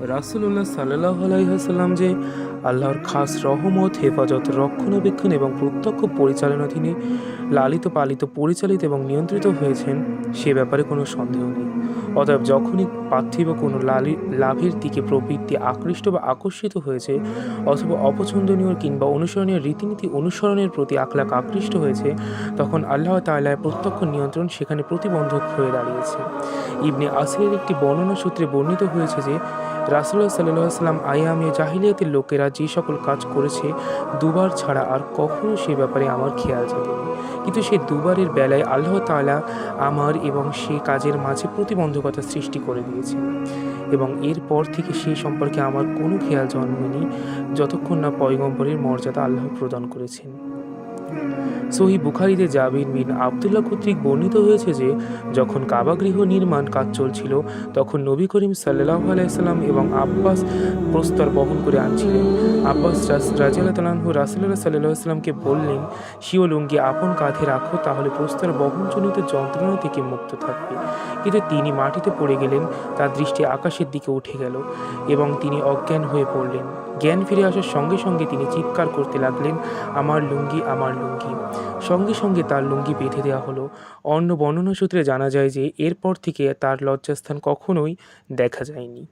রাসূলুল্লাহ সাল্লাল্লাহু আলাইহি ওয়াসাল্লাম যে আল্লাহর খাস রহমত, হেফাজত, রক্ষণাবেক্ষণ এবং প্রত্যক্ষ পরিচালনাধীনে লালিত পালিত, পরিচালিত এবং নিয়ন্ত্রিত হয়েছেন, সে ব্যাপারে কোনো সন্দেহ নেই। অতএব যখনই পার্থিব কোনো লাভের দিকে প্রবৃত্তি আকৃষ্ট বা আকর্ষিত হয়েছে, অথবা অপছন্দনীয় কিংবা অনুসরণীয় রীতিনীতি অনুসরণের প্রতি আখলাক আকৃষ্ট হয়েছে, তখন আল্লাহ তাআলার প্রত্যক্ষ নিয়ন্ত্রণ সেখানে প্রতিবন্ধক হয়ে দাঁড়িয়েছে। ইবনে আসিরের একটি বর্ণনা সূত্রে বর্ণিত হয়েছে যে রাসূলুল্লাহ সাল্লাল্লাহু আলাইহি ওয়াসাল্লাম আইয়ামে জাহিলিয়াতের লোকেরা যে সকল কাজ করেছে, দুবার ছাড়া আর কখনো সে ব্যাপারে আমার খেয়াল যায়নি। কিন্তু সেই দুবারের বেলায় আল্লাহ তাআলা আমার এবং সে কাজের মাঝে প্রতিবন্ধকতা সৃষ্টি করে দিয়েছেন, এবং এরপর থেকে সে সম্পর্কে আমার কোনো খেয়াল জন্মেনি যতক্ষণ না পয়গম্বরের মর্যাদা আল্লাহ প্রদান করেছেন। সহিহ বুখারীতে জাবির বিন আব্দুল্লাহ কর্তৃক বর্ণিত হয়েছে যে যখন কাবাগৃহ নির্মাণ কাজ চলছিল, তখন নবী করিম সাল্লাল্লাহু আলাইহি সাল্লাম এবং আব্বাস প্রস্তর বহন করে আনছিলেন। আব্বাস রাদিয়াল্লাহু তাআলা আনহু রাসূলুল্লাহ সাল্লাল্লাহু আলাইহি সাল্লামকে বললেন, স্বীয় লুঙ্গি আপন কাঁধে রাখো, তাহলে প্রস্তর বহনজনিত যন্ত্রণা থেকে মুক্ত থাকবে। কিন্তু তিনি মাটিতে পড়ে গেলেন, তার দৃষ্টি আকাশের দিকে উঠে গেল এবং তিনি অজ্ঞান হয়ে পড়লেন। জ্ঞান ফিরে আসার সঙ্গে সঙ্গে তিনি চিৎকার করতে লাগলেন, আমার লুঙ্গি, আমার লুঙ্গি। সঙ্গে সঙ্গে তার লুঙ্গি বেঁধে দেওয়া হলো। অন্য বর্ণনা সূত্রে জানা যায় যে এরপর থেকে তার লজ্জাস্থান কখনোই দেখা যায়নি।